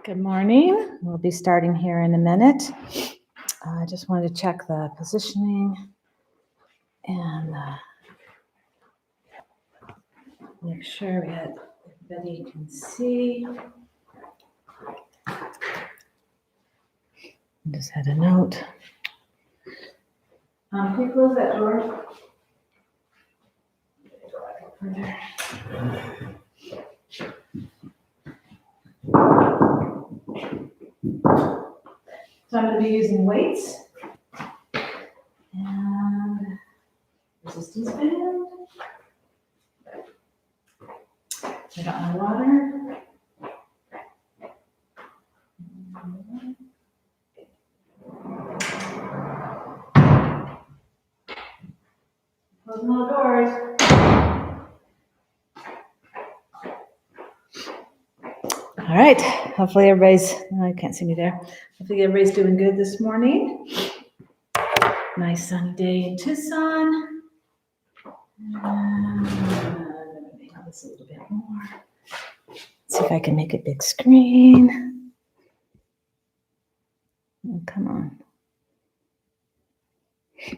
Good morning. We'll be starting here in a minute. I just wanted to check the positioning and make sure everybody can see. Just had a note. Can you close that door? So I'm going to be using weights and resistance band. I got my water. Closing all the doors. All right. Hopefully everybody's, I can't see me there. Hopefully everybody's doing good this morning. Nice sunny day in Tucson. I'm going to make this a little bit more. See if I can make it big screen. Oh, come on.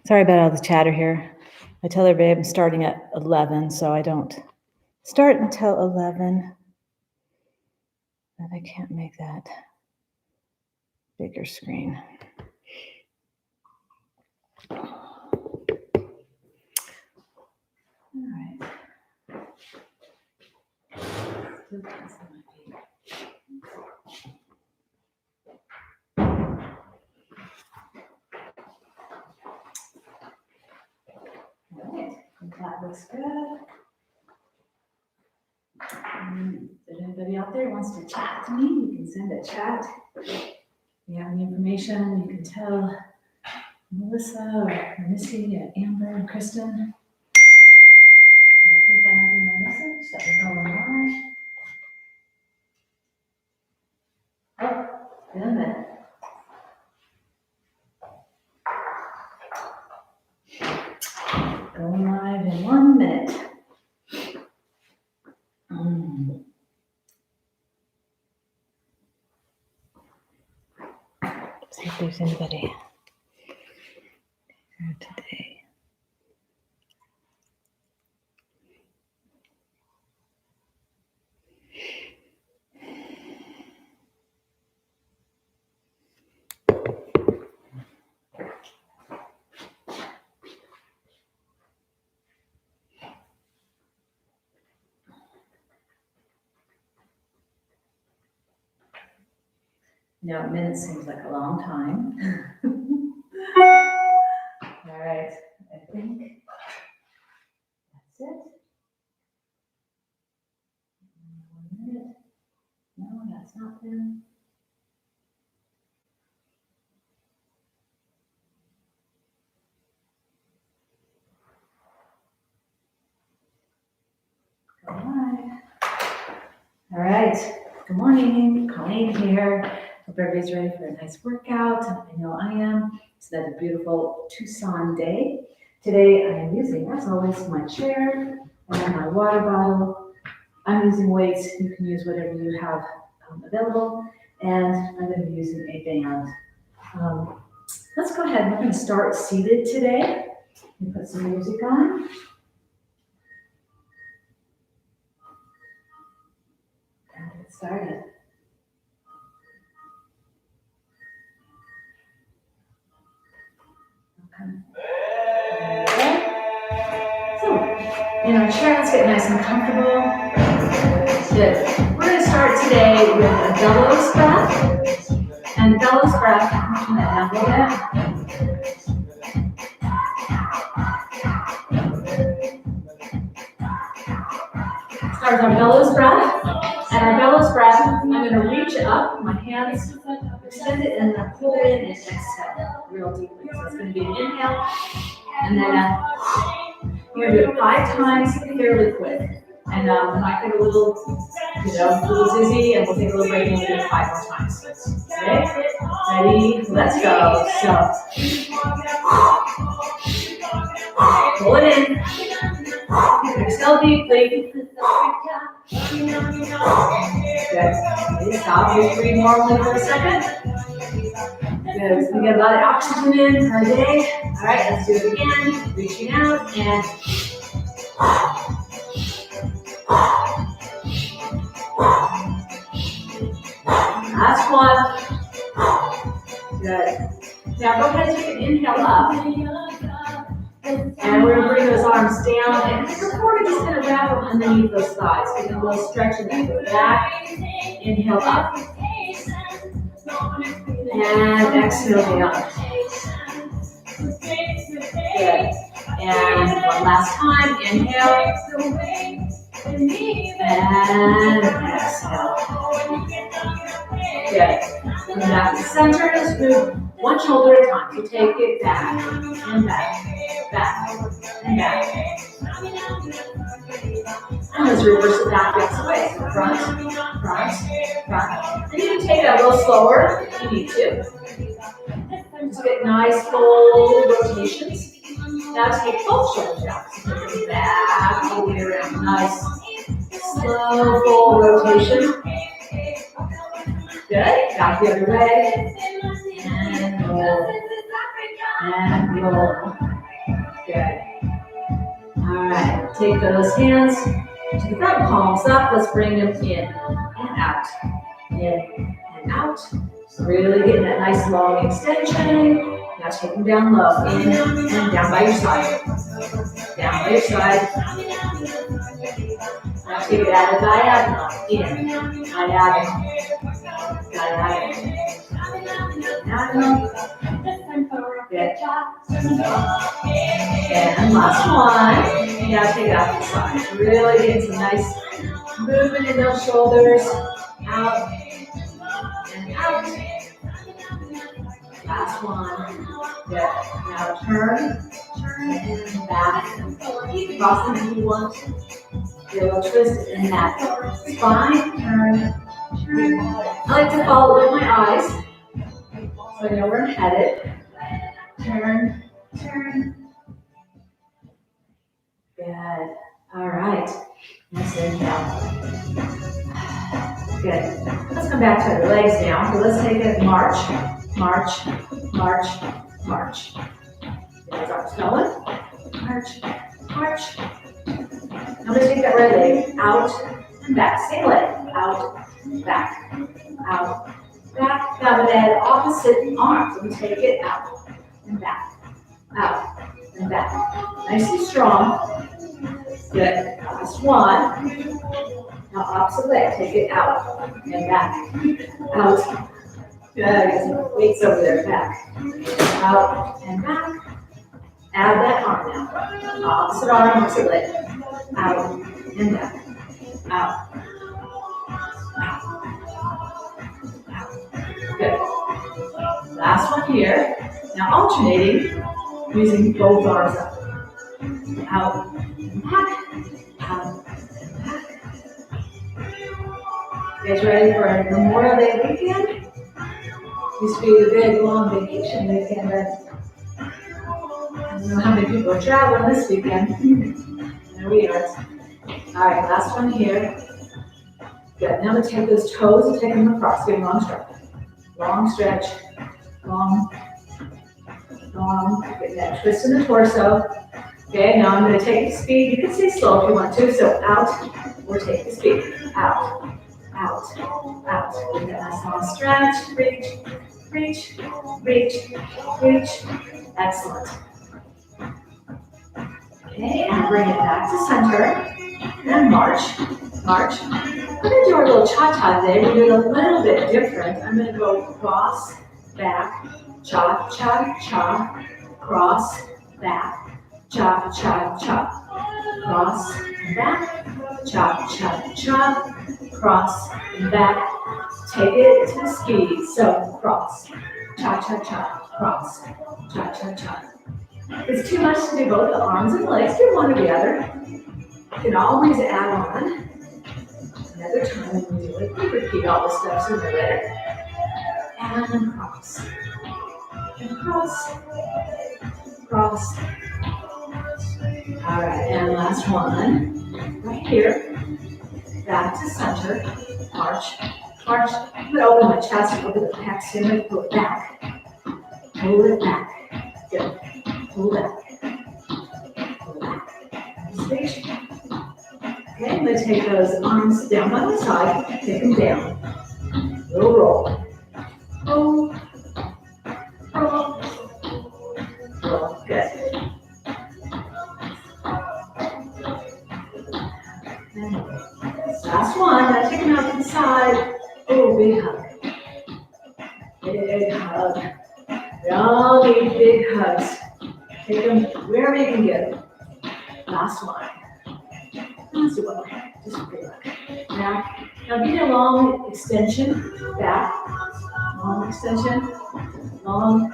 Sorry about all the chatter here. I tell everybody I'm starting at 11, so I don't start until 11. But I can't make that bigger screen. All right. All right, that looks good. If anybody out there wants to chat to me, you can send a chat. If you have any information, you can tell Melissa or Missy, Amber, and Kristen. I think that might be my message that we're going live. Oh, in a minute. Going live in 1 minute. See if there's anybody here today. Now, a minute seems like a long time. All right, I think that's it. 1 minute. No, that's not them. Go live. All right, good morning, Colleen here. Hope everybody's ready for a nice workout. I know I am. It's another beautiful Tucson day. Today I am using, as always, my chair and my water bottle. I'm using weights. You can use whatever you have available. And I'm going to be using a band. Let's go ahead. We're going to start seated today. And put some music on. And get started. In our chair, let's get nice and comfortable. Good. We're going to start today with a bellows breath. And bellows breath, I'm going to turn that down a little bit. Start with our bellows breath. And our bellows breath, I'm going to reach up, my hands, extend it, and then pull in and exhale real deeply. So it's going to be an inhale, and then we're going to do it 5 times fairly quick. And we might get a little, a little dizzy, and we'll take a little break and we'll do it 5 more times. Okay? Ready? Let's go. So, pull it in. Exhale deeply. Good. Okay, stop. Just breathe normally for a second. Good. So we get a lot of oxygen in per day. All right, let's do it again. Reaching out and last one. Good. Now go ahead and take an inhale up. And we're going to bring those arms down. And before we're just going to wrap them underneath those thighs. Getting a little stretch in that. Go back. Inhale up. And exhale down. Good. And one last time. Inhale. And exhale. Good. Come back to center. Just move one shoulder at a time. So take it back and back, back and back. And let's reverse it back the way. So front, front, front. And you can take it a little slower if you need to. Just get nice full rotations. Now take both shoulders down. So take it back all the way around. Nice, slow, full rotation. Good. Back the other way. And roll. And roll. Good. All right. Take those hands to the front, palms up. Let's bring them in and out. In and out. Really getting that nice long extension. Now take them down low. In and down by your side. Down by your side. Now take it at a diagonal. In. Diagonal. Diagonal. Diagonal. Good. And last one. Now take it out the side. Really getting some nice movement in those shoulders. Out and out. Last one. Good. Now turn and back. Keep crossing if you want. Get a little twist in that spine. Turn. I like to follow with my eyes, so I know where I'm headed. Turn, turn. Good. All right. Next inhale. Good. Let's come back to the legs now. So let's take it march, march, march, march. Get those arms going. March, march. I'm going to take that right leg out and back. Same leg. Out, back, out, back. Now the head opposite arms. I'm going to take it out and back, out and back. Nice and strong. Good. Last one. Now opposite leg. Take it out and back, out. Good. Get some weights over there. Back, out and back. Add that arm now. Opposite arm, opposite leg. Out and back, out. Good. Last one here. Now alternating, using both arms up. Out and back, out and back. You guys ready for a Memorial Day weekend? Used to be the big long vacation weekend, but I don't know how many people are traveling this weekend. There we are. All right, last one here. Good. Now I'm going to take those toes and take them across. Give a long stretch. Long stretch. Long. Long. Get that twist in the torso. Okay, now I'm going to take the speed. You can stay slow if you want to. So out or take the speed. Out. Out. Out. Get that nice long stretch. Reach. Reach. Reach. Reach. Excellent. Okay, and bring it back to center. And march. March. I'm going to do our little cha-cha today. We're doing a little bit different. I'm going to go cross, back, cha, cha, cha, cross, back, cha, cha, cha, cross, back, cha, cha, cha, cross, back. Take it to speed. So cross, cha, cha, cha, cross, cha, cha, cha. If it's too much to do both the arms and legs, do one or the other. You can always add on. Another time when we do it, we repeat all the steps sooner or later. And cross. And cross. Cross. All right, and last one. Right here. Back to center. March. March. I'm gonna open my chest, open the pecs here, pull it back. Pull it back. Good. Pull back. Pull back. Stage. Okay, I'm gonna take those arms down by my side, take them down. Little roll. Roll. Roll. Roll. Good. Last one, now take them out to the side. Oh, big hug. Big hug. We all need big hugs. Take them wherever you can get them. Last one. Let's do one more. Just a big hug. Now get a long extension back. Long extension. Long.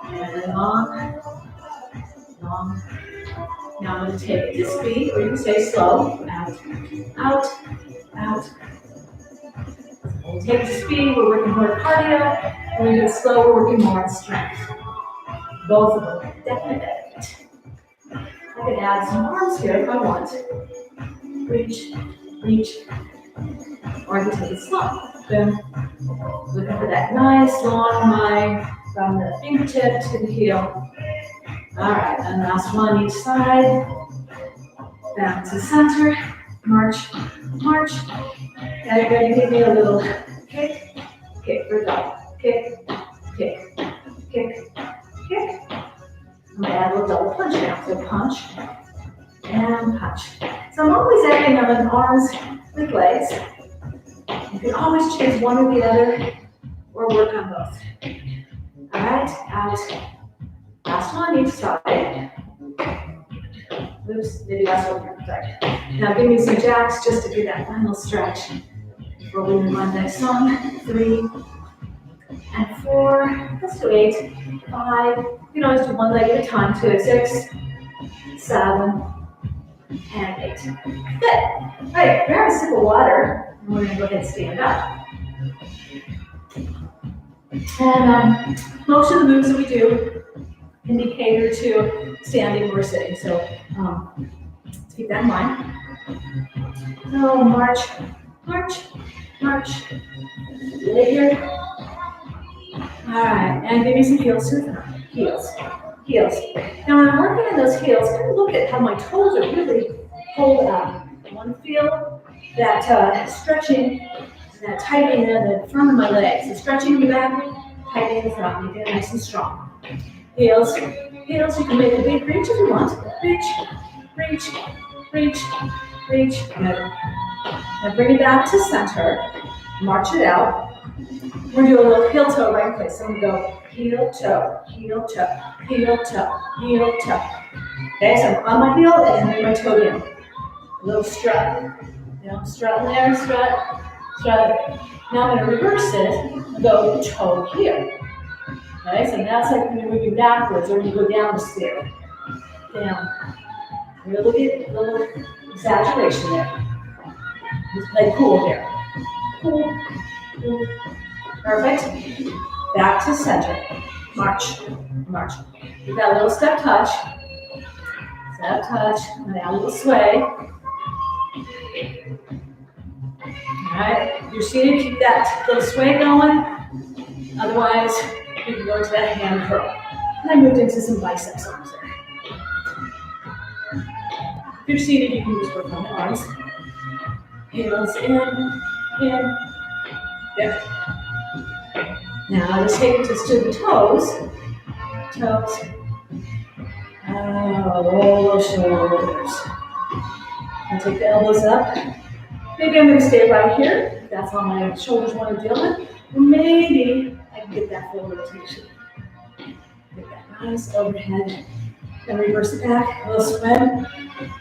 And long. Long. Now I'm going to take it to speed, or you can say slow. Out. Out. Out. When we take it to speed, we're working more cardio. When we do it slow, we're working more on strength. Both of them. Definitely. I can add some arms here if I want. Reach, reach. Or I can take it slow. Boom. Looking for that nice long line from the fingertip to the heel. All right, and last one each side. Back to center. March, march. Everybody give me a little kick, kick for double. Kick, kick, kick, kick. I'm gonna add a little double punch now. So punch and punch. So I'm always adding them in arms with legs. You can always choose one or the other, or work on both. All right, out. Last one each side. Oops, maybe last one here. Sorry. Now give me some jacks just to do that final stretch before we move on to the next song. 3 and 4. Let's do 8, 5. You can always do one leg at a time. 2, 6, 7, and 8. Good. All right, grab a sip of water, and we're going to go ahead and stand up. And most of the moves that we do can be catered to standing or sitting. So keep that in mind. So march, march, march. Lay here. All right, and give me some heels to the front. Heels, heels. Now when I'm working on those heels, kind of look at how my toes are really pulled up. I want to feel that stretching, that tightening in the front of my legs. So stretching in the back, tightening in the front. Make it nice and strong. Heels, heels, you can make a big reach if you want. Reach, reach, reach, reach. Good. Now bring it back to center. March it out. We're going to do a little heel toe right in place. So I'm going to go heel toe, heel toe, heel toe, heel toe. Okay, so I'm on my heel and bring my toe down. A little strut. You know, strut there, strut, strut. Now I'm going to reverse it and go toe here. Okay, so that's like when you're moving backwards or when you go down the stair. Down. Little exaggeration there. Just play cool here. Cool, cool. Perfect. Back to center. March, march. Give that little step touch. Step touch. And now a little sway. All right. If you're seated, keep that little sway going. Otherwise, you can go to that hand curl. And I moved into some biceps arms there. If you're seated, you can just work on the arms. Heels in. Good. Now let's take it just to the toes. Toes. Roll those shoulders. And take the elbows up. Maybe I'm going to stay right here. If that's all my shoulders want to deal with. Maybe I can get that full rotation. Get that nice overhead. Then reverse it back. A little swim.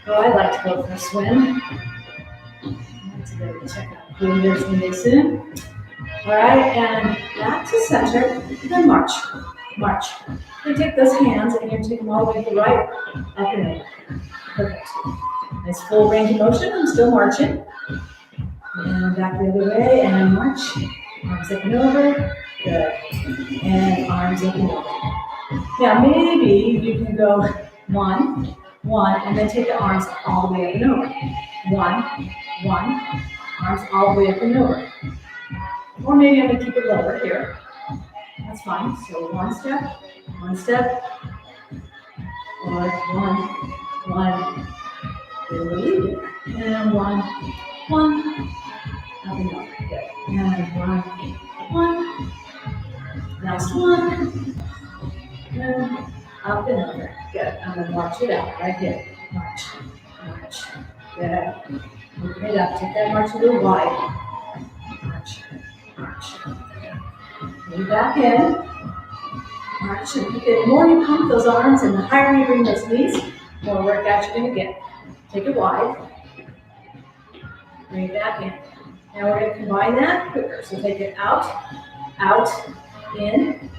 Oh, I like to go for a swim. Let's go check out who there's going to be soon. All right, and back to center. Then march. March. You take those hands and you're take them all the way to the right, up and over. Perfect. Nice full range of motion. I'm still marching. And back the other way and march. Arms up and over. Good. And arms up and over. Now maybe you can go 1, one, and then take the arms all the way up and over. One, one, arms all the way up and over. Or maybe I'm going to keep it lower here. That's fine. So one step, or one, really good. And one, up and over. Good. And one, last one, and up and over. Good. I'm going to march it out right here. March. Good. Open it up. Take that march a little wide. March. Move back in. March. And the more you pump those arms and the higher you bring those knees, the more workout you're going to get. Take it wide. Bring it back in. Now we're going to combine that quicker. So take it out, in,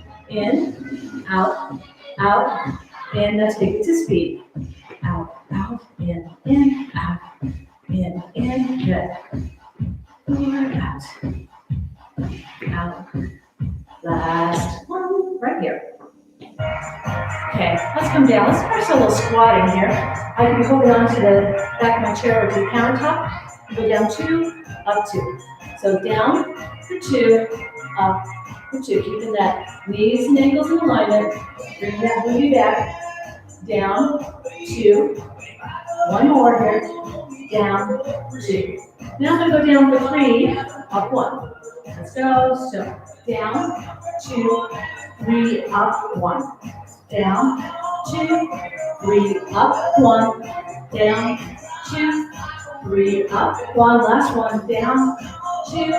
out, in. Now take it to speed. Out, in, out, in, good. Forward, out. Last one, right here. Okay, let's come down. Let's practice a little squatting here. I can be holding on to the back of my chair or the countertop. Go down 2, up 2. So down for 2, up for 2. Keeping that knees and ankles in alignment. Bring that booty back. Down, 2. One more here. Down, 2. Now I'm going to go down for 3, up 1. Let's go. So down, 2, 3, up 1. Down, 2, 3, up 1. Down, 2, 3, up 1. Last one. Down, 2,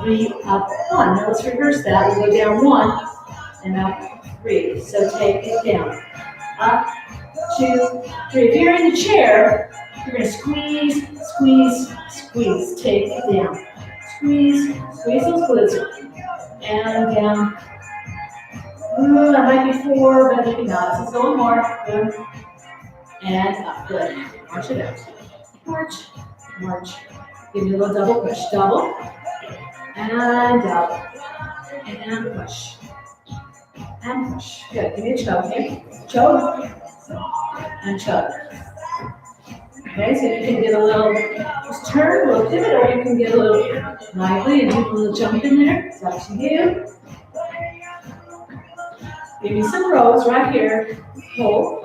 3, up 1. Now let's reverse that. We'll go down 1 and up 3. So take it down. Up, 2, 3. If you're in the chair, you're going to squeeze. Take it down. Squeeze those glutes. And down. Ooh, that might be 4, but maybe not. Let's go one more. Good. And up. Good. March it out. March. Give me a little double push. Double. And up. And push. And push. Good. Give me a choke here. Choke. And choke. Okay, so you can get a little just turn, a little pivot, or you can get a little lively and do a little jump in there. It's up to you. Give me some rows right here. Pull.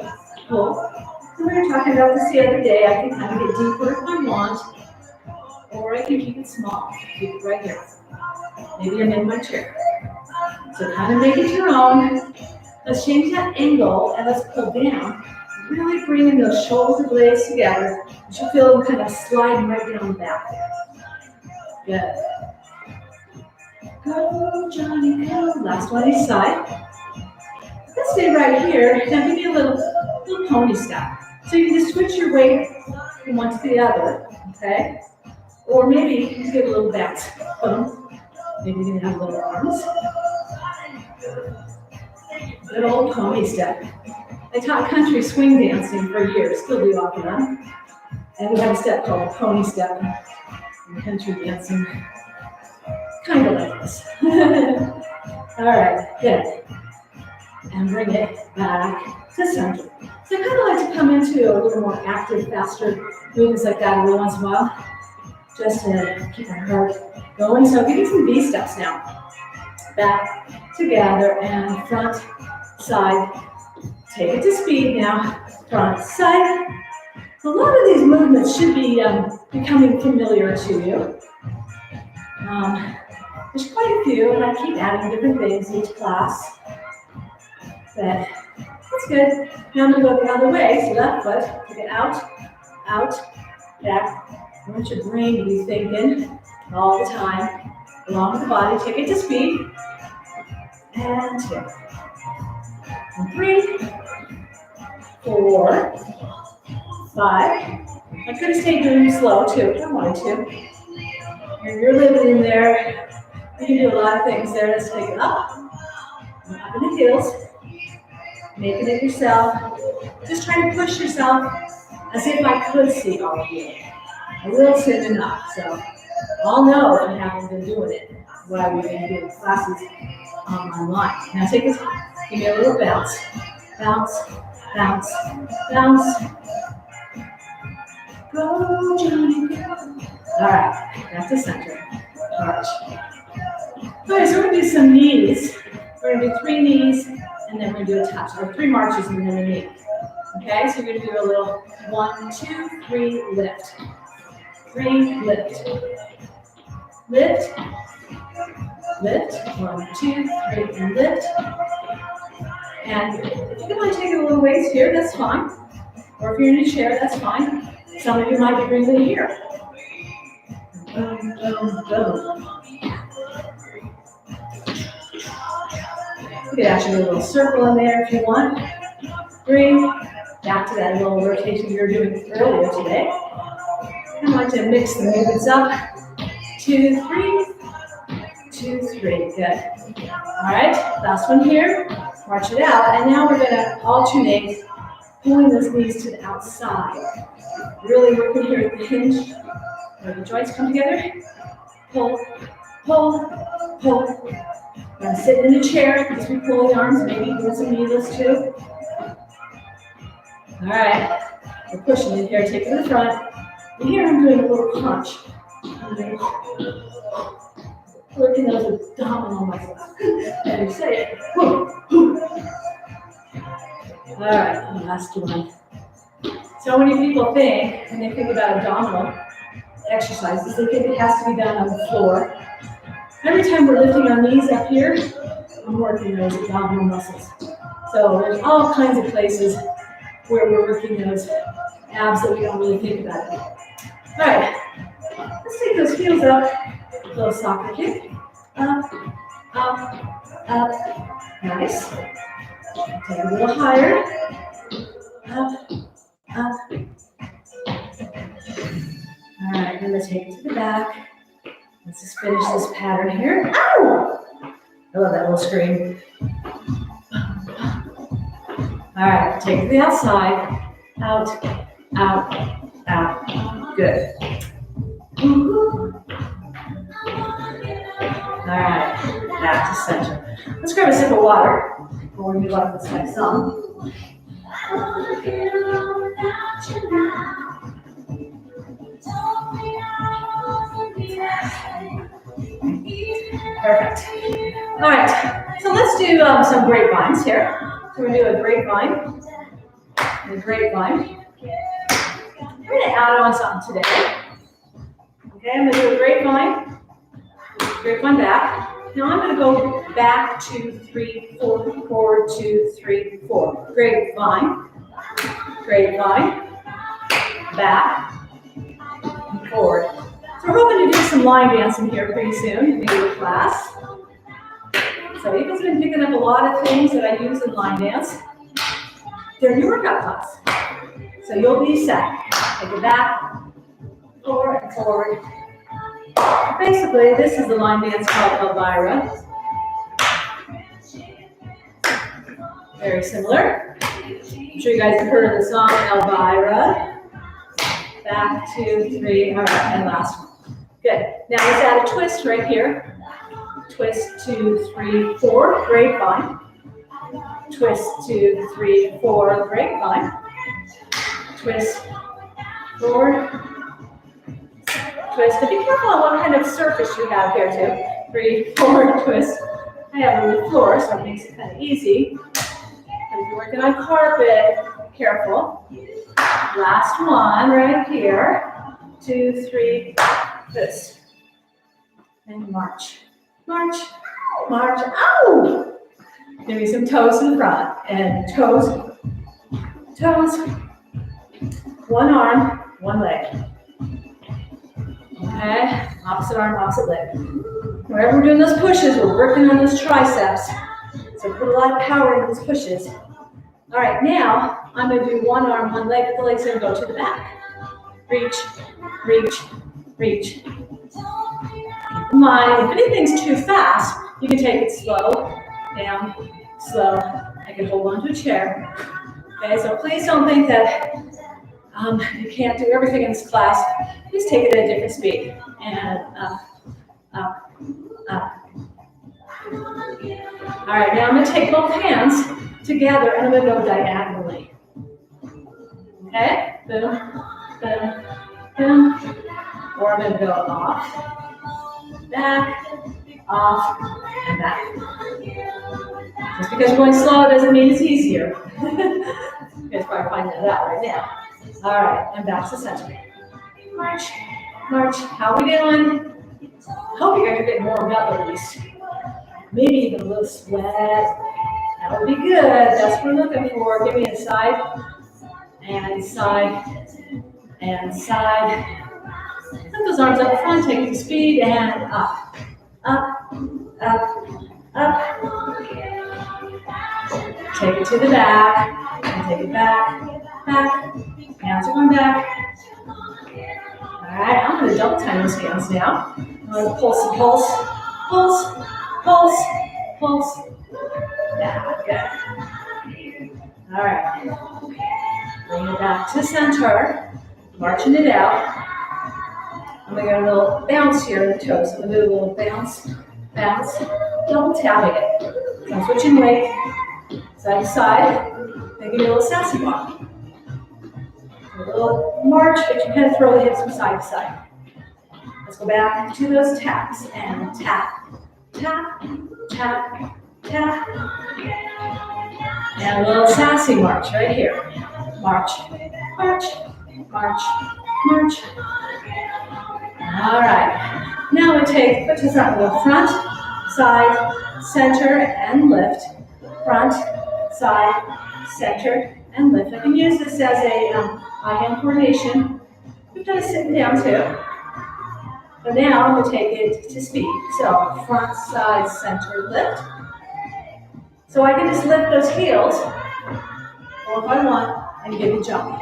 And we were talking about this the other day. I can kind of get deeper if I want, or I can keep it small. Keep it right here. Maybe I'm in my chair. So kind of make it your own. Let's change that angle and let's pull down. Really bringing those shoulder blades together. You should feel them kind of sliding right down the back there. Good. Go, Johnny, go. Last one each side. Let's stay right here. Now give me a little pony step. So you can just switch your weight from one to the other, okay? Or maybe you can get a little bounce. Boom. Maybe you can have little arms. Good old pony step. I taught country swing dancing for years, still do off and on. And we have a step called a pony step in country dancing. Kind of like this. All right, good. And bring it back to center. So I kind of like to come into a little more active, faster movements like that every once in a while, just to keep our heart going. So give me some V steps now. Back, together, and front, side. Take it to speed now. Front, side. A lot of these movements should be becoming familiar to you. There's quite a few, and I keep adding different things each class. But that's good. Now I'm going to go the other way. So left foot, take it out, back. I want your brain to be thinking all the time along with the body. Take it to speed. And 2. And 3, 4, 5. I could have stayed really slow too if I wanted to. You're living in there. You can do a lot of things there. Let's take it up in the heels. Making it yourself. Just trying to push yourself as if I could see all of you. I will soon enough, so I'll know if I haven't been doing it while we've been doing classes online. Now take this, give me a little bounce. Bounce, bounce, bounce, Go, Johnny, go. All right, back to center. March. All right, so we're gonna do some knees. We're gonna do 3 knees, and then we're gonna do a touch, or 3 marches and then a knee. Okay, so you're gonna do a little 1, 2, 3, lift. 3, lift. Lift. Lift. 1, 2, 3, and lift. And if you don't mind taking a little waist here, that's fine. Or if you're in a chair, that's fine. Some of you might be bringing it here. Boom, boom, boom. You can actually do a little circle in there if you want. 3, back to that little rotation you were doing earlier today. I like to mix the movements up. 2, 3, 2, 3, good. All right, last one here. March it out, and now we're gonna alternate pulling those knees to the outside. Really working here at the hinge, where the joints come together. Pull, pull, pull. I'm sitting in a chair, just be pulling arms, maybe doing some kneeless too. All right, we're pushing it here, take it to the front. And here I'm doing a little punch. Working those abdominal muscles. And you say it. All right, last one. So many people think, when they think about abdominal exercises, they think it has to be done on the floor. Every time we're lifting our knees up here, I'm working those abdominal muscles. So there's all kinds of places where we're working those abs that we don't really think about. All right, let's take those heels up, a little soccer kick. Up, up, up. Nice. Take it a little higher. Up, up. All right, then let's take it to the back. Let's just finish this pattern here. Ow! I love that little scream. All right, take it to the outside. Out, out, out. Good. All right, back to center. Let's grab a sip of water before we move on to this next song. Perfect. All right, so let's do some grapevines here. So we're going to do a grapevine. And a grapevine. We're going to add on something today. Okay, I'm going to do a grapevine. Grapevine back. Now I'm going to go back 2, 3, 4, 4, 2, 3, 4. Grapevine. Grapevine. Back. And forward. So we're hoping to do some line dancing here pretty soon in the class. So you guys have been picking up a lot of things that I use in line dance during your workout class. So you'll be set. Take it back, forward, and forward. Basically, this is the line dance called Elvira. Very similar. I'm sure you guys have heard of the song Elvira. Back, 2, 3, all right, and last one. Good. Now let's add a twist right here. Twist, 2, 3, 4, grapevine. Twist, 2, 3, 4, grapevine. Twist, forward. Twist. And be careful on what kind of surface you have here too. 3, 4, twist. I have a wood floor, so it makes it kind of easy. But if you're working on carpet, be careful. Last one right here. 2, 3, twist. And march. March, march, ow! Give me some toes in front, and toes, toes, one arm, one leg. Okay, opposite arm, opposite leg. Wherever we're doing those pushes, we're working on those triceps. So put a lot of power in those pushes. All right, now I'm gonna do one arm, one leg, but the leg's gonna go to the back. Reach, reach, reach. Keep in mind, if anything's too fast, you can take it slow, down, slow. I can hold on to a chair. Okay, so please don't think that you can't do everything in this class. Just take it at a different speed. And up, up, up. All right, now I'm going to take both hands together and I'm going to go diagonally. Okay? Boom, boom, down, or I'm gonna go off, back, off, and back. Just because you're going slow doesn't mean it's easier. You guys probably find that out right now. All right, and back to center. March, march. How are we doing? Hope you guys are getting warmed up at least. Maybe even a little sweat. That would be good. That's what we're looking for. Give me a side, and side, and side. Put those arms up front, take the speed, and up, up, up, up. Take it to the back, and take it back, back. Hands are going back. All right, I'm going to double time those hands now. I'm going to pulse and pulse, pulse, pulse, pulse. Yeah, good. All right. Bring it back to center, marching it out. I'm going to get a little bounce here in the toes. I'm going to do a little bounce, bounce, double tapping it. So I'm switching weight, side to side, and give you a little sassy walk. A little march, but you kind of throw the hips from side to side. Let's go back to those taps and tap, tap, tap, tap. And a little sassy march right here. March, march, march, march. All right. Now we take, put this on the front, side, center, and lift. Front, side, center, and lift. I can use this as a eye-hand coordination. We've done it sitting down too. But now I'm going to take it to speed. So front, side, center, lift. So I can just lift those heels, or if I want, I can give a jump.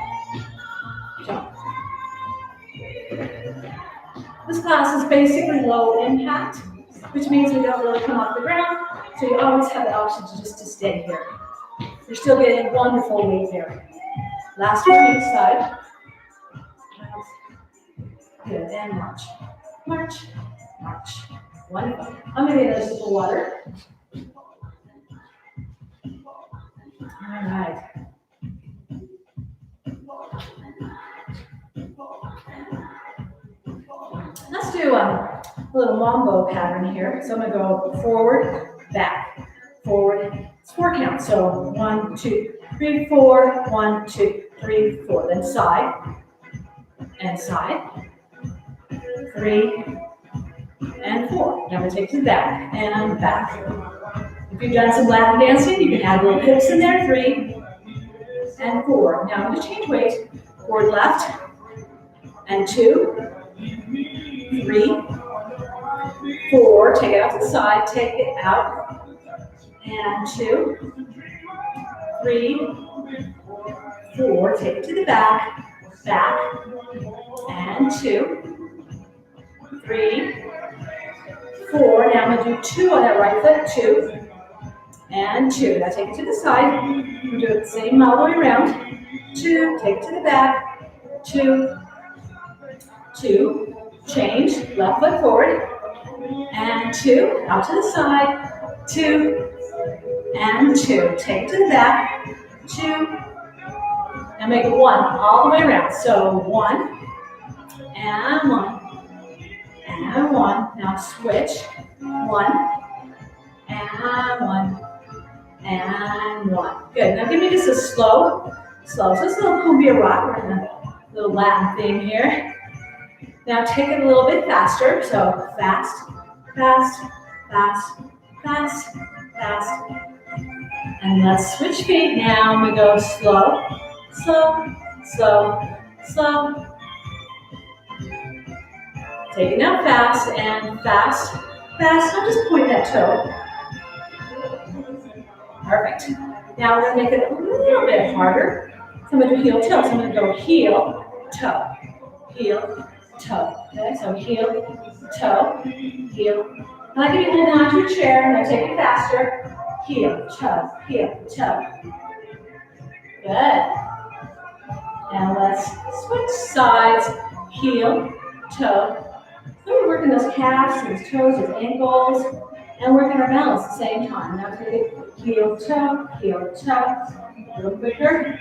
Jump. This class is basically low impact, which means we don't really come off the ground, so you always have the option to just to stay here. You're still getting wonderful weight there. Last one each side. Good, and march. March, march. Wonderful. I'm going to get a sip of water. All right. Let's do a little mambo pattern here. So I'm going to go forward, back, forward. It's 4 counts. So 1, 2, 3, 4. 1, 2, 3, 4. Then side and side. 3 and 4. Now I'm going to take to the back and back. If you've done some Latin dancing, you can add little hips in there. 3 and 4. Now I'm going to change weight. Forward left and 2, 3, 4. Take it out to the side. Take it out. And 2, 3, 4. Take it to the back. Back. And 2, 3, 4. Now I'm going to do 2 on that right foot. 2 and 2. Now take it to the side. We'll do it the same all the way around. 2. Take it to the back. 2, 2. Change. Left foot forward. And 2. Out to the side. 2 and 2. Take it to the back. 2. And make it 1 all the way around. So 1 and 1. And 1. Now switch. 1 and 1 and 1. Good. Now give me just a slow. So it's a little cumbia rock. We're in a little Latin theme here. Now take it a little bit faster. So fast, fast, fast, fast, fast. And let's switch feet now. We go slow, slow, slow, slow. Take it now fast and fast, fast. I'll just point that toe. Perfect. Now we're going to make it a little bit harder. So I'm going to do heel toe. So I'm going to go heel, toe, heel, toe. Okay, so heel, toe, heel. Now I give you a hold on to your chair and I take it faster. Heel, toe, heel, toe. Good. Now let's switch sides. Heel, toe. So we're working those calves, those toes, those ankles. and working our balance at the same time. Now take it heel, toe, a little quicker.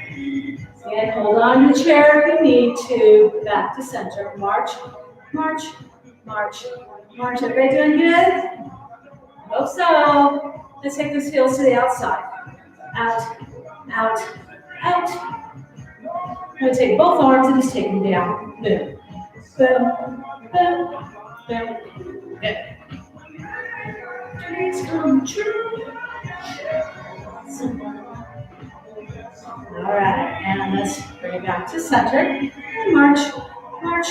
And hold on to the chair if you need to. Back to center. March, march, march, march. Everybody doing good? Hope so. Let's take those heels to the outside. Out, out, out. I'm going to take both arms and just take them down. Boom, boom, boom, boom. Good. Dreams come true. All right, and let's bring it back to center. And march, march.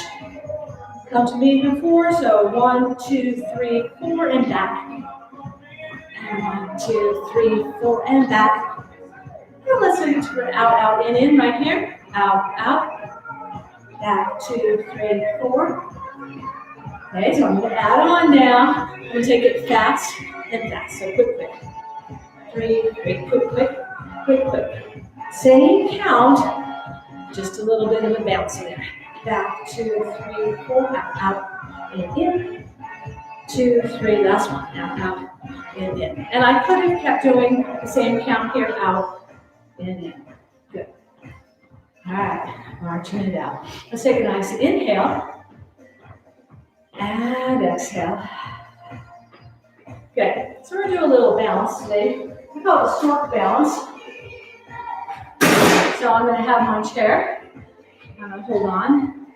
Come to me in 4. So 1, 2, 3, 4, and back. And 1, 2, 3, 4, and back. And let's turn out, out, in right here. Out, out. Back, 2, 3, 4. Okay, so I'm going to add on now. I'm going to take it fast and fast. So quick, quick. 3, quick, quick, quick, quick, quick. Same count, just a little bit of a bounce there. Back, 2, 3, 4, out, in. 2, 3, last one, out, in. And I could have kept doing the same count here, out, in. Good. All right, marching it out. Let's take a nice inhale and exhale. Good. So we're going to do a little balance today. We call it a stork balance. So I'm going to have my chair. Hold on.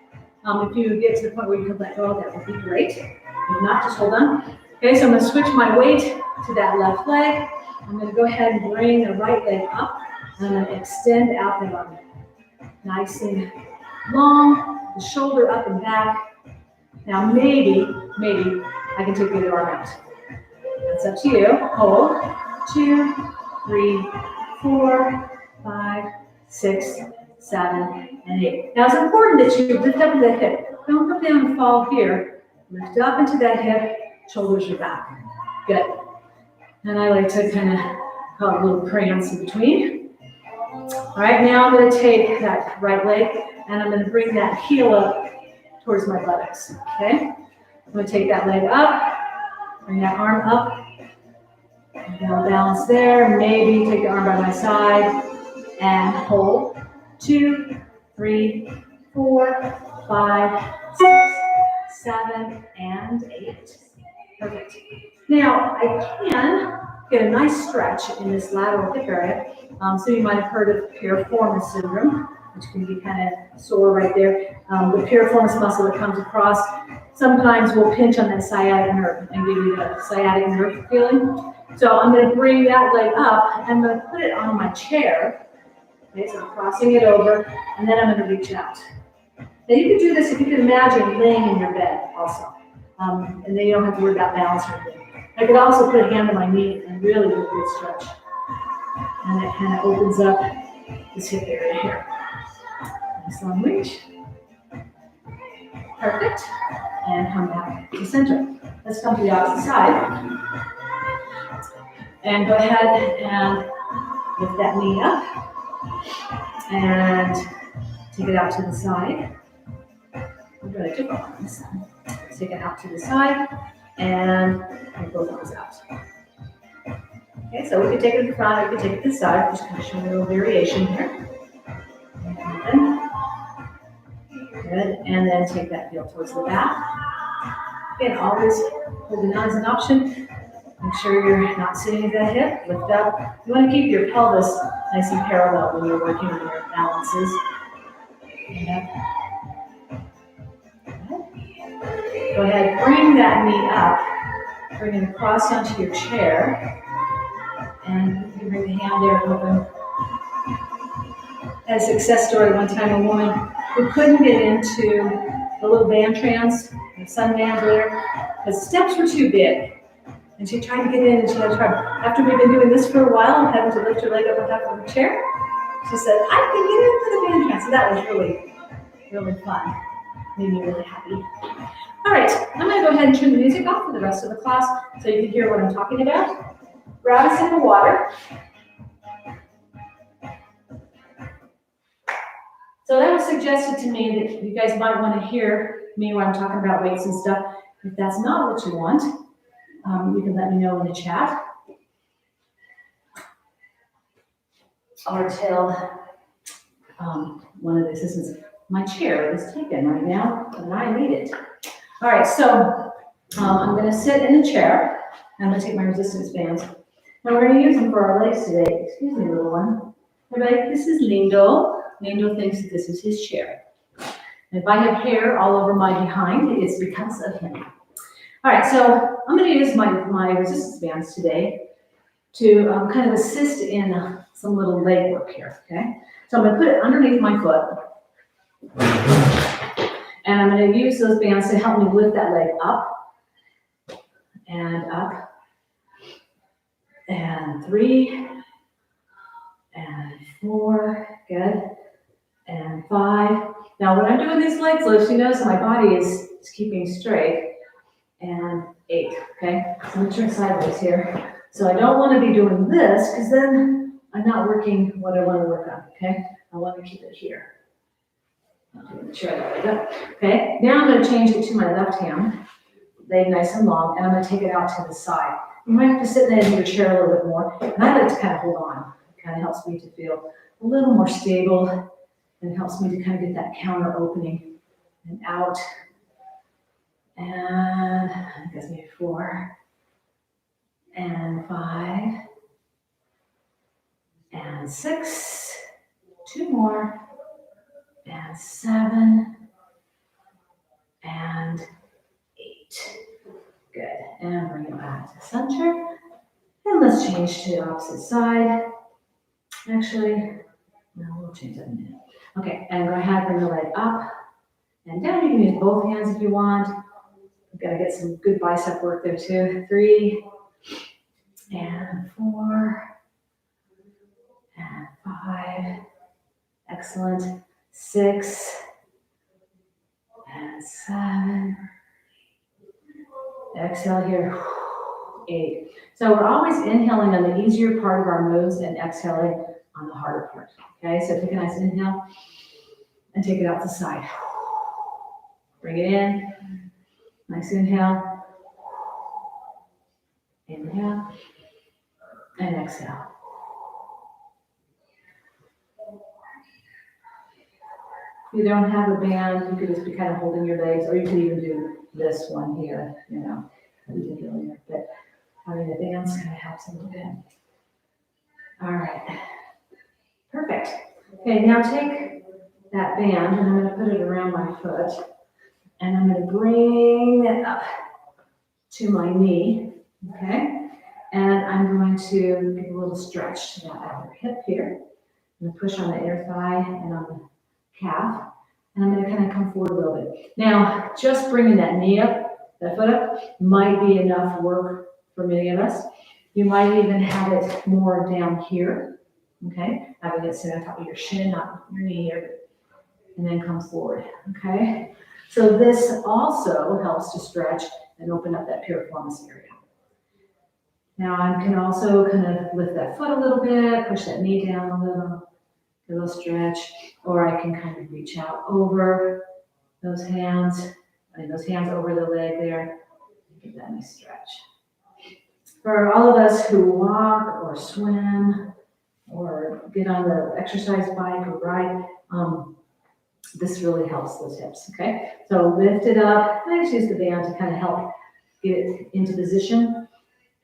If you get to the point where you can let go, that would be great. If not, just hold on. Okay, so I'm going to switch my weight to that left leg. I'm going to go ahead and bring the right leg up. And I'm going to extend out the arm. Nice and long, the shoulder up and back. Now maybe I can take the other arm out. That's up to you. Hold. 2, 3, 4, 5, 6, 7, and 8. Now it's important that you lift up the hip. Don't come down and fall here. Lift up into that hip, shoulders are back. Good. And I like to kind of call it a little prance in between. All right, now I'm going to take that right leg and I'm going to bring that heel up towards my buttocks. Okay? I'm going to take that leg up, bring that arm up. Now balance there. Maybe take the arm by my side and hold. 2, 3, 4, 5, 6, 7, and 8. Perfect. Now I can get a nice stretch in this lateral hip area. So you might have heard of piriformis syndrome, which can be kind of sore right there. The piriformis muscle that comes across sometimes will pinch on that sciatic nerve and give you the sciatic nerve feeling. So I'm going to bring that leg up, and I'm going to put it on my chair. Okay, so I'm crossing it over, and then I'm going to reach out. Now you can do this if you can imagine laying in your bed also. And then you don't have to worry about balance or anything. I could also put a hand on my knee and really do a good stretch. And it kind of opens up this hip area here. Nice long reach. Perfect. And come back to center. Let's come to the opposite side. And go ahead and lift that knee up. And take it out to the side. I'm really different on this side. Take it out to the side and bring both arms out. Okay, so we can take it to the front, we can take it to the side. Just kind of showing a little variation here. Good, and then take that heel towards the back. Again, always holding on as an option. Make sure you're not sitting at that hip. Lift up. You want to keep your pelvis nice and parallel when you're working on your balances. Go ahead, bring that knee up. Bring it across onto your chair. And you can bring the hand there open. I had a success story one time, a woman who couldn't get into the little van trans, the sun vans there, because the steps were too big. And she tried to get in and she had trouble. After we've been doing this for a while and having to lift her leg up on top of her chair, she said, I can get into the van trans. So that was really, really fun. Made me really happy. All right, I'm going to go ahead and turn the music off for the rest of the class so you can hear what I'm talking about. Grab a sip of water. So that was suggested to me that you guys might want to hear me when I'm talking about weights and stuff. If that's not what you want, you can let me know in the chat. Or tell one of the assistants, my chair is taken right now, and I need it. All right, so I'm gonna sit in the chair. I'm gonna take my resistance bands. And we're gonna use them for our legs today. Excuse me, little one. Everybody, this is Lindo. Lindo thinks that this is his chair. And if I have hair all over my behind, it's because of him. All right, so I'm gonna use my resistance bands today to kind of assist in some little leg work here, okay? So I'm gonna put it underneath my foot. And I'm gonna use those bands to help me lift that leg up. And up. And 3. And 4, good. And 5. Now when I'm doing these leg lifts, you notice my body is keeping straight. And 8, okay? So I'm gonna turn sideways here. So I don't wanna be doing this, because then I'm not working what I wanna work on, okay? I wanna keep it here. I'm sure that way up. Okay, now I'm gonna change it to my left hand, leg nice and long, and I'm gonna take it out to the side. You might have to sit in your chair a little bit more, and I like to kind of hold on. It kind of helps me to feel a little more stable, and it helps me to kind of get that counter opening and out. And I guess maybe 4, and 5, and 6, 2 more, and 7, and 8. Good. And bring it back to center. And let's change to the opposite side. Actually, no, we'll change that in a minute. Okay, and go ahead, bring the leg up and down. You can use both hands if you want. We've got to get some good bicep work there too. 3, and 4, and 5. Excellent. 6, and 7. Exhale here. 8. So we're always inhaling on the easier part of our moves and exhaling on the harder part. Okay, so take a nice inhale and take it out the side. Bring it in. Nice inhale. Inhale. And exhale. If you don't have a band, you could just be kind of holding your legs, or you could even do this one here, you know, we did earlier. But having the bands kind of helps a little bit. All right. Perfect. Okay, now take that band and I'm going to put it around my foot and I'm going to bring it up to my knee, okay? And I'm going to give a little stretch to that outer hip here. I'm going to push on the inner thigh and on the calf. And I'm going to kind of come forward a little bit. Now, just bringing that knee up, that foot up, might be enough work for many of us. You might even have it more down here, okay? Having it sit on top of your shin, not your knee here, and then come forward, okay? So this also helps to stretch and open up that piriformis area. Now I can also kind of lift that foot a little bit, push that knee down a little stretch, or I can kind of reach out over those hands, over the leg there, give that nice stretch. For all of us who walk or swim or get on the exercise bike or ride, this really helps those hips, okay? So lift it up, and I just use the band to kind of help get it into position,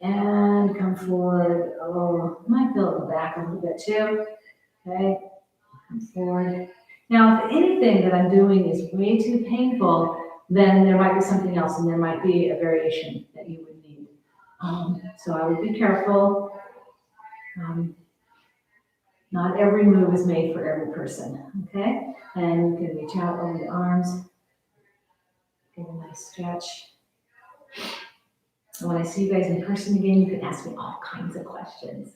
and come forward. Oh, might feel the back a little bit too, okay? Come forward. Now, if anything that I'm doing is way too painful, then there might be something else, and there might be a variation that you would need. So I would be careful. Not every move is made for every person, okay? And you can reach out over the arms, give a nice stretch. And when I see you guys in person again, you can ask me all kinds of questions.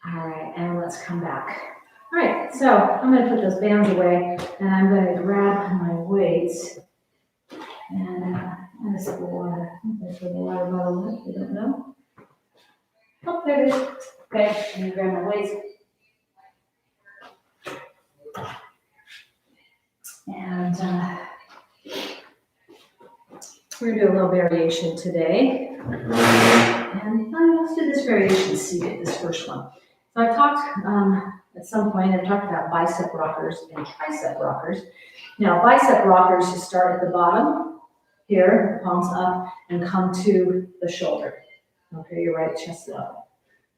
All right, and let's come back. All right, so I'm gonna put those bands away, and I'm gonna grab my weights. And ask for water. There's the water bottle, if you don't know. Oh, there it is. Okay, I'm gonna grab my weights. And We're gonna do a little variation today. And let's do this variation seated, this first one. So I've talked, at some point, I've talked about bicep rockers and tricep rockers. Now, bicep rockers, you start at the bottom, here, palms up, and come to the shoulder. Okay, your right chest up.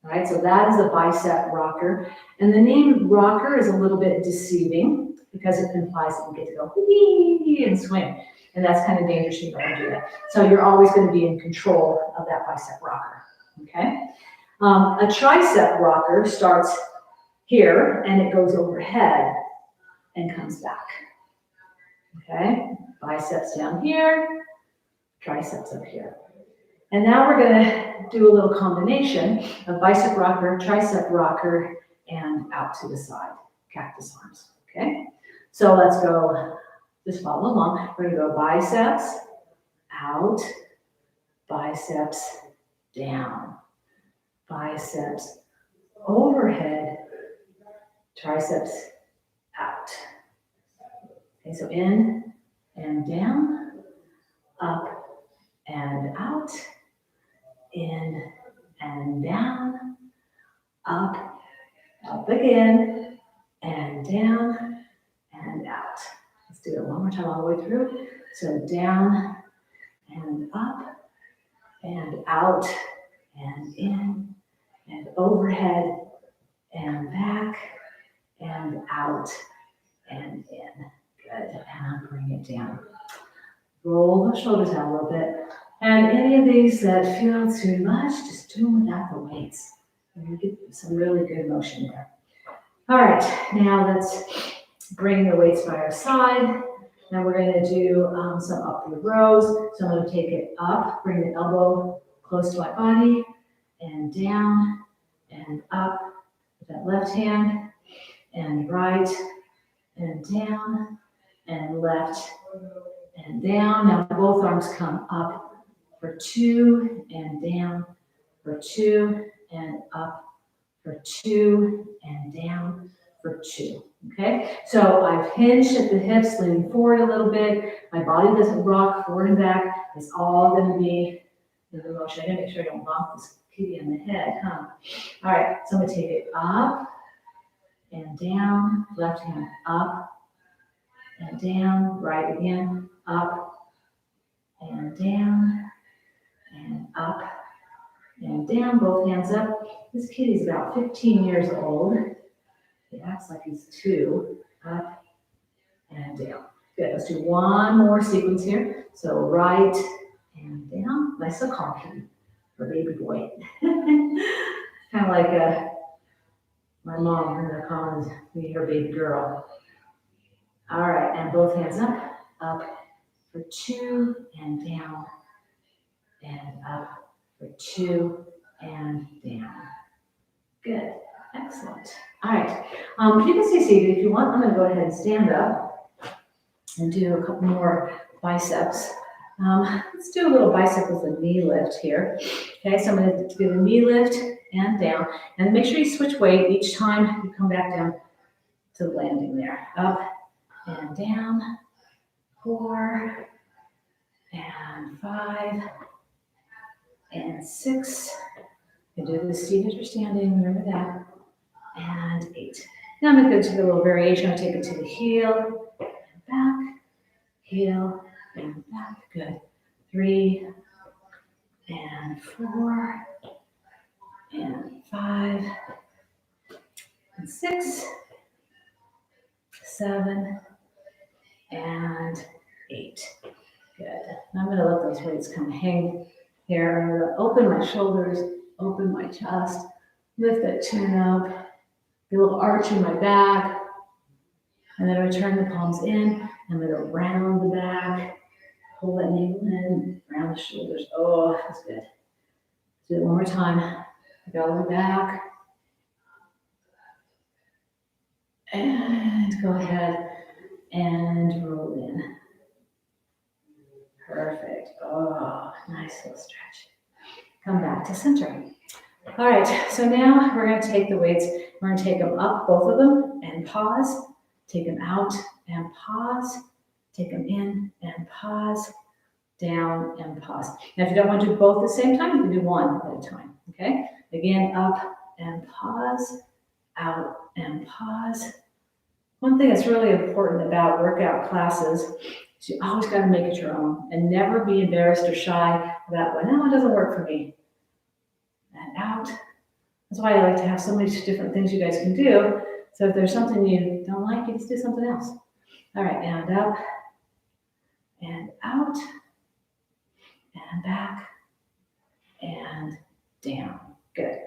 All right, so that is a bicep rocker. And the name rocker is a little bit deceiving because it implies that you get to go wee and swing. And that's kind of dangerous, you don't want to do that. So you're always going to be in control of that bicep rocker, okay? A tricep rocker starts here and it goes overhead and comes back, okay? Biceps down here, triceps up here. And now we're going to do a little combination of bicep rocker, tricep rocker, and out to the side, cactus arms, okay? So let's go, just follow along. We're going to go biceps, out, biceps, down, biceps, overhead, triceps, out. Okay, so in and down, up and out, in and down, up again, and down, and out. Let's do it one more time all the way through. So down and up, and out, and in, and overhead, and back, and out, and in. Good, and I'll bring it down. Roll the shoulders out a little bit. And any of these that feel too much, just do them without the weights. And you get some really good motion there. All right, now let's bring the weights by our side. Now we're going to do some upward rows. So I'm going to take it up, bring the elbow close to my body, and down, and up with that left hand, and right, and down, and left, and down. Now both arms come up for 2, and down for 2, and up for 2, and down for 2. Okay, so I've hinged at the hips, leaning forward a little bit. My body doesn't rock forward and back. It's all going to be in the motion. I gotta make sure I don't bonk this kitty in the head, huh? All right, so I'm going to take it up and down, left hand up and down, right again, up and down and up and down, both hands up. This kitty's about 15 years old. He acts like he's 2, up and down. Good, let's do one more sequence here. So right and down, nice and calm kitty for baby boy. Kind of like my mom, her calling me her baby girl. All right, and both hands up for 2 and down, and up for 2 and down. Good, excellent. All right, you can stay seated if you want. I'm going to go ahead and stand up and do a couple more biceps. Let's do a little bicep with a knee lift here. Okay, so I'm going to do a knee lift and down, and make sure you switch weight each time you come back down to the landing there. Up and down, 4 and 5 and 6. You can do this seated or standing, remember that. And 8. Now I'm going to do a little variation. I'll take it to the heel and back, heel and back. Good. 3 and 4 and 5 and 6, 7 and 8. Good. Now I'm going to let those weights come hang here. I'm going to open my shoulders, open my chest, lift that chin up, get a little arch in my back, and then return the palms in. I'm going to round the back, pull that navel in, round the shoulders. Oh, that's good. Do it one more time. Go all the way back. And go ahead and roll in. Perfect. Oh, nice little stretch. Come back to center. All right, so now we're going to take the weights. We're going to take them up, both of them, and pause. Take them out and pause. Take them in and pause. down, and pause. Now, if you don't want to do both at the same time, you can do one at a time, okay? Again, up and pause, out and pause. One thing that's really important about workout classes is you always got to make it your own and never be embarrassed or shy about, well, no, it doesn't work for me. And out. That's why I like to have so many different things you guys can do. So if there's something you don't like, you just do something else. All right, and up and out and back and down. Good.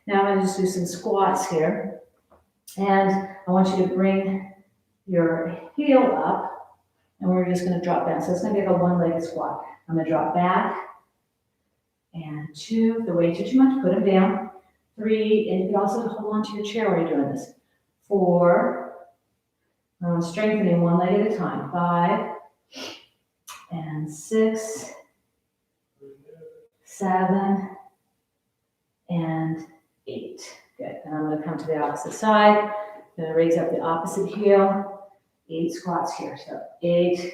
Now I'm going to just do some squats here. And I want you to bring your heel up and we're just going to drop down. So it's going to be like a one-legged squat. I'm going to drop back and 2. The weights are too much, put them down. 3, and you can also hold on to your chair while you're doing this. 4, strengthening one leg at a time. 5, and 6, 7, and 8. Good. And I'm going to come to the opposite side. I'm going to raise up the opposite heel. 8 squats here. So 8,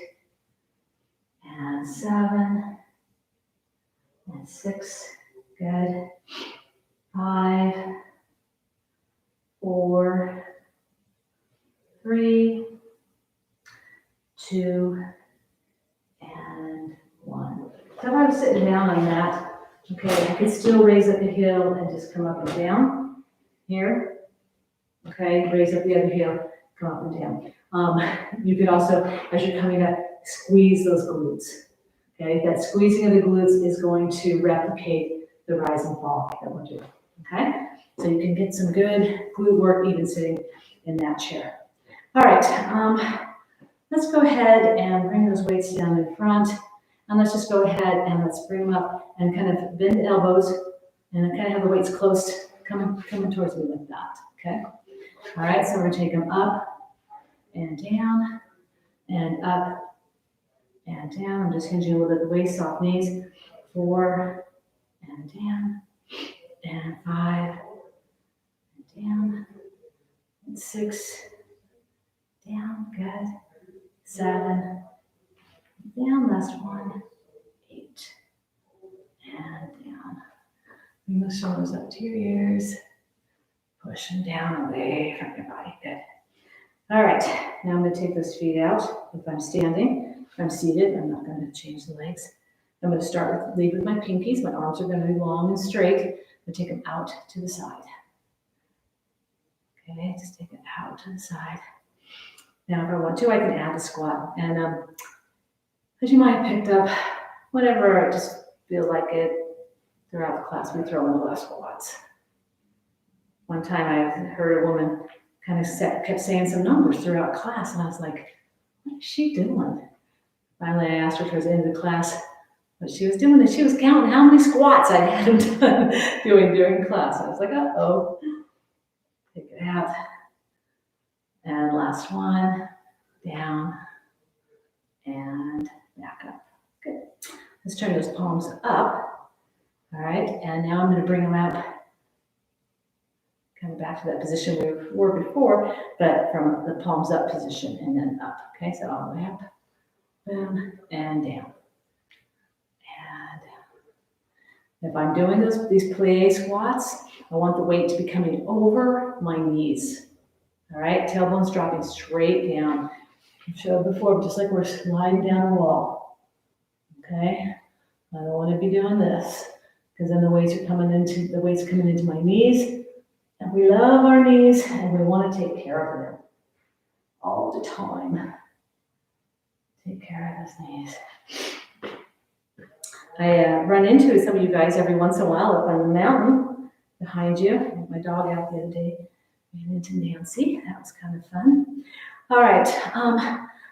and 7, and 6. Good. 5, 4, 3, 2, and 1. So if I was sitting down on that, okay, I could still raise up the heel and just come up and down here. Okay, raise up the other heel, come up and down. You could also, as you're coming up, squeeze those glutes. Okay, that squeezing of the glutes is going to replicate the rise and fall that we're doing. Okay, so you can get some good glute work even sitting in that chair. All right, let's go ahead and bring those weights down in front. And let's just go ahead and let's bring them up and kind of bend the elbows and kind of have the weights close, coming towards me like that, okay? All right, so we're gonna take them up and down and up and down. I'm just hinging a little bit of the waist, soft knees. 4, and down, and 5, and down, and 6, down, good. 7, down, last one, 8, and down. Bring those shoulders up to your ears. Push them down away from your body, good. All right, now I'm gonna take those feet out. If I'm standing, if I'm seated, I'm not gonna change the legs. I'm gonna lead with my pinkies. My arms are gonna be long and straight. I'm gonna take them out to the side. Okay, just take it out to the side. Now if I want to, I can add the squat. And as you might have picked up, whenever I just feel like it throughout the class, we throw in a lot of squats. One time I heard a woman kind of kept saying some numbers throughout class, and I was like, what is she doing? Finally, I asked her towards the end of the class what she was doing, and she was counting how many squats I had done doing during class. I was like, uh-oh. Take it out. And last one, down, and back up. Good. Let's turn those palms up. All right, and now I'm going to bring them up, kind of back to that position we were before, but from the palms up position and then up. Okay, so all the way up, boom, and down. And if I'm doing these plie squats, I want the weight to be coming over my knees. All right, tailbones dropping straight down. I've showed before, just like we're sliding down a wall. Okay, I don't want to be doing this because then the weights coming into my knees, and we love our knees and we want to take care of them all the time. Take care of those knees. I run into some of you guys every once in a while up on the mountain behind you. My dog out the other day ran into Nancy. That was kind of fun. All right,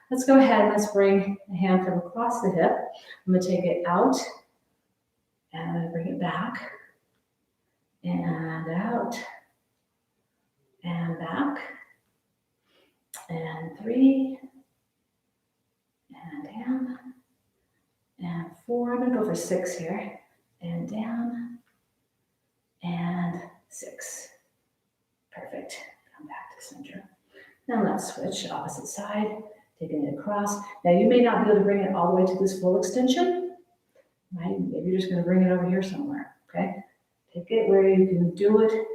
let's go ahead and let's bring the hand from across the hip. I'm going to take it out and I'm going to bring it back and out and back and 3 and down. And 4, I'm going to go for 6 here, and down, and 6. Perfect. Come back to center. Now let's switch opposite side, taking it across. Now you may not be able to bring it all the way to this full extension, right? Maybe you're just gonna bring it over here somewhere, okay? Take it where you can do it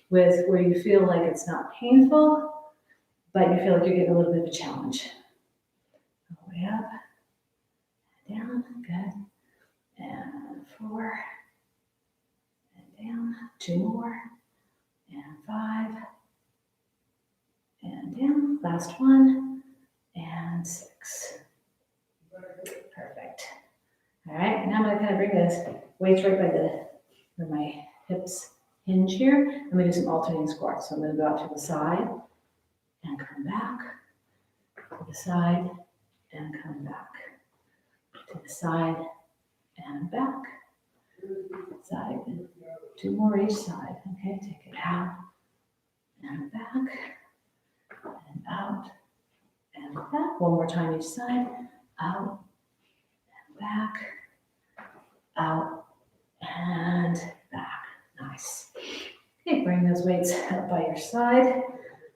with where you feel like it's not painful, but you feel like you're getting a little bit of a challenge. All the way up, down, good. And 4, and down, 2 more, and 5, and down, last one, and 6. Perfect. All right, now I'm gonna kind of bring this weights right by where my hips hinge here. I'm gonna do some alternating squats. So I'm gonna go out to the side and come back, to the side and come back, to the side and back, side, 2 more each side. Okay, take it out and back and out and back. 1 more time each side, out and back, out and back. Nice. Okay, bring those weights up by your side.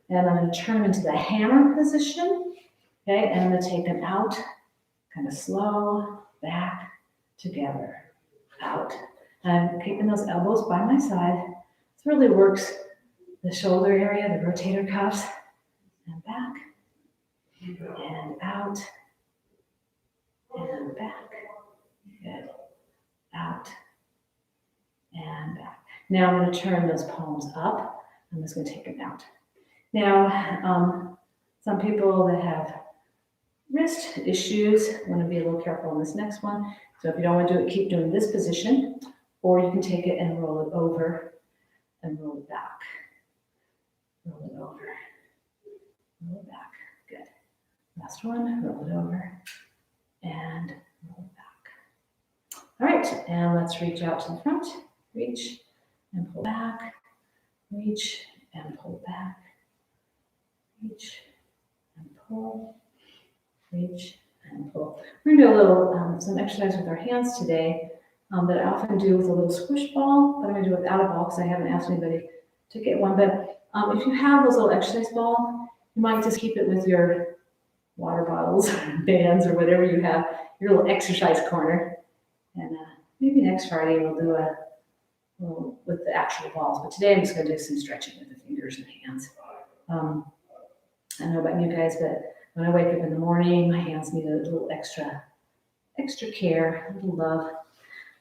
And I'm going to turn them into the hammer position. Okay, and I'm going to take them out, kind of slow, back, together, out. And I'm keeping those elbows by my side. This really works the shoulder area, the rotator cuffs, and back, and out, and back. Good. Out, and back. Now I'm going to turn those palms up. I'm just going to take them out. Now, some people that have wrist issues want to be a little careful on this next one. So if you don't want to do it, keep doing this position, or you can take it and roll it over and roll it back. Roll it over, roll it back. Good. Last one, roll it over and roll it back. All right, and let's reach out to the front. Reach and pull back. Reach and pull back. Reach and pull. Reach and pull. We're going to do a little, some exercise with our hands today that I often do with a little squish ball, but I'm going to do it without a ball because I haven't asked anybody to get one. But if you have those little exercise balls, you might just keep it with your water bottles, bands, or whatever you have, your little exercise corner. And maybe next Friday we'll do a little with the actual balls. But today I'm just going to do some stretching with the fingers and hands. I don't know about you guys, but when I wake up in the morning, my hands need a little extra care, a little love.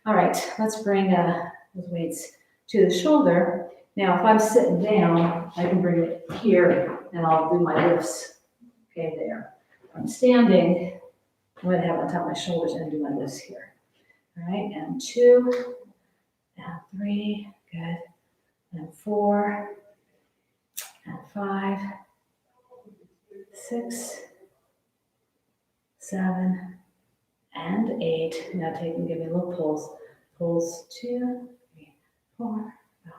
All right, let's bring those weights to the shoulder. Now, if I'm sitting down, I can bring it here and I'll do my lifts. Okay, there. If I'm standing, I'm going to have it on top of my shoulders and do my lifts here. All right, and 2, and 3, good, and 4, and 5, 6, 7, and 8. Now take and give me a little pulse. Pulse 2, 3, 4, 5,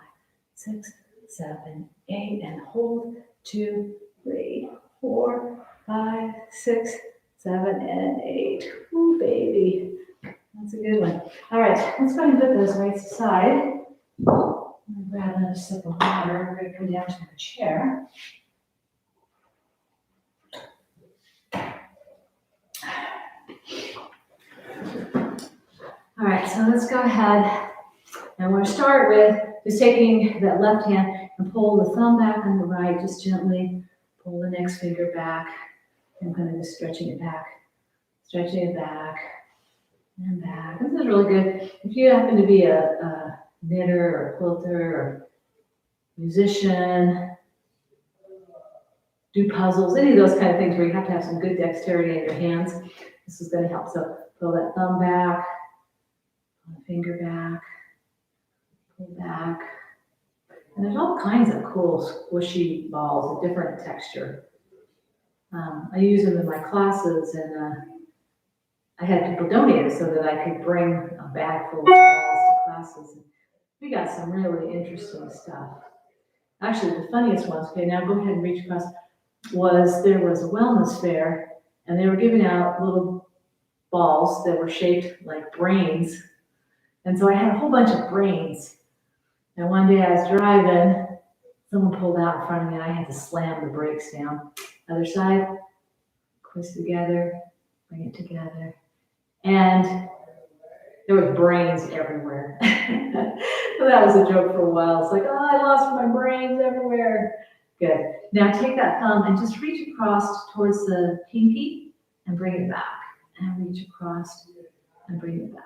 6, 7, 8, and hold 2, 3, 4, 5, 6, 7, and 8. Ooh, baby. That's a good one. All right, let's go ahead and put those weights aside. I'm going to grab another sip of water. We're going to come down to the chair. All right, so let's go ahead. And we're going to start with just taking that left hand and pull the thumb back on the right, just gently pull the next finger back. I'm kind of just stretching it back and back. This is really good. If you happen to be a knitter or a quilter or musician, do puzzles, any of those kind of things where you have to have some good dexterity in your hands, this is going to help. So pull that thumb back, pull the finger back, pull back. And there's all kinds of cool squishy balls of different texture. I use them in my classes, and I had people donate it so that I could bring a bag full of balls to classes. And we got some really interesting stuff. Actually, the funniest ones, okay, now go ahead and reach across, there was a wellness fair, and they were giving out little balls that were shaped like brains. And so I had a whole bunch of brains. And one day I was driving, someone pulled out in front of me, and I had to slam the brakes down. Other side, twist together, bring it together. And there was brains everywhere. So that was a joke for a while. It's like, oh, I lost my brains everywhere. Good. Now take that thumb and just reach across towards the pinky and bring it back. And reach across and bring it back.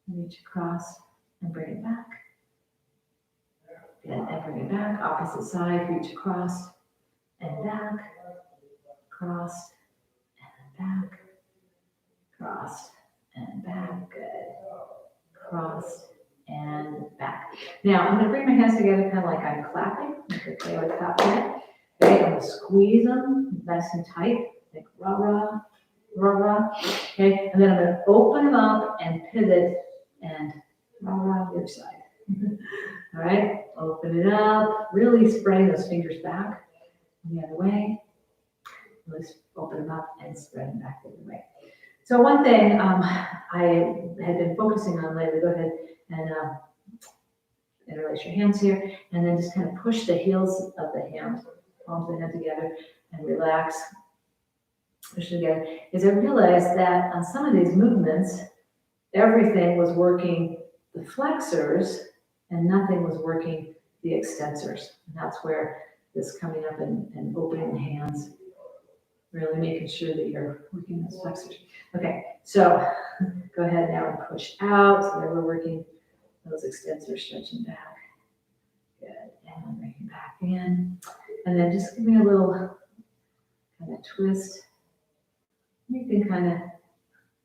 And reach across and bring it back. Good. And bring it back. Opposite side. Reach across and back. Cross and back. Cross and back. Good. Cross and back. Now I'm going to bring my hands together kind of like I'm clapping. Okay, like clapping it. Okay, I'm going to squeeze them nice and tight, like rah rah, rah rah. Okay, and then I'm going to open them up and pivot and rah rah the other side. All right, open it up, really spreading those fingers back the other way. Let's open them up and spread them back the other way. So one thing I had been focusing on lately, go ahead and interlace your hands here, and then just kind of push the heels of the hand, palms of the hand together, and relax. Push it together. Is I realized that on some of these movements, everything was working the flexors, and nothing was working the extensors. And that's where this coming up and opening the hands, really making sure that you're working those flexors. Okay, so go ahead now and push out so that we're working those extensors, stretching back. Good, and bringing back in. And then just give me a little kind of twist. You can kind of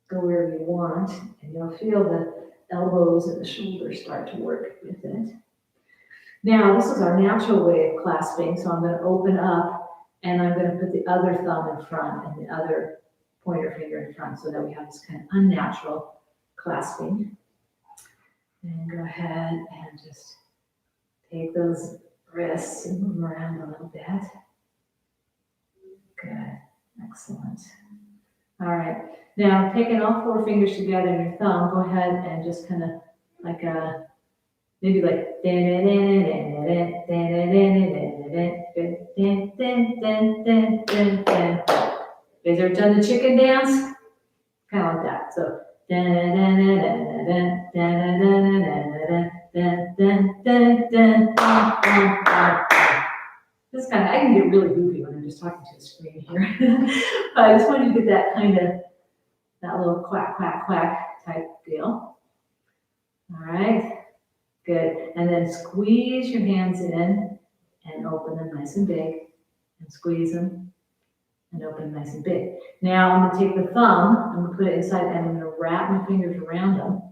go wherever you want, and you'll feel the elbows and the shoulders start to work with it. Now, this is our natural way of clasping, so I'm going to open up, and I'm going to put the other thumb in front and the other pointer finger in front, so that we have this kind of unnatural clasping. And go ahead and just take those wrists and move them around a little bit. Good, excellent. All right, now taking all four fingers together in your thumb, go ahead and just kind of like maybe like you guys ever done the chicken dance? Kind of like that. So this kind of, I can get really goofy when I'm just talking to the screen here. But I just wanted to get that kind of, that little quack, quack, quack type deal. All right, good. And then squeeze your hands in and open them nice and big, and squeeze them and open nice and big. Now I'm going to take the thumb, I'm going to put it inside, and I'm going to wrap my fingers around them.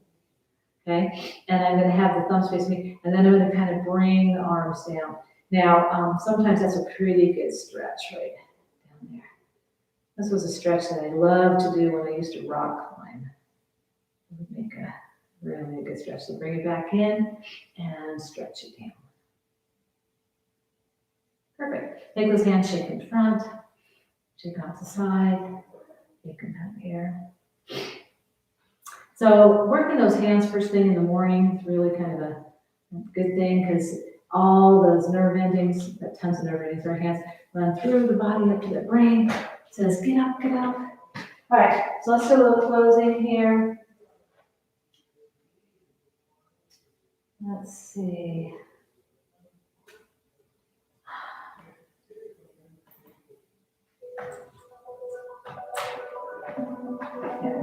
Okay, and I'm going to have the thumb face me, and then I'm going to kind of bring the arms down. Now, sometimes that's a pretty good stretch right down there. This was a stretch that I loved to do when I used to rock climb. It would make a really good stretch. So bring it back in and stretch it down. Perfect. Take those hands, shake in front, shake off the side, take them out here. So working those hands first thing in the morning is really kind of a good thing, because all those nerve endings, tons of nerve endings, our hands run through the body up to the brain. It says, get up, get up. All right, so let's do a little closing here. Let's see.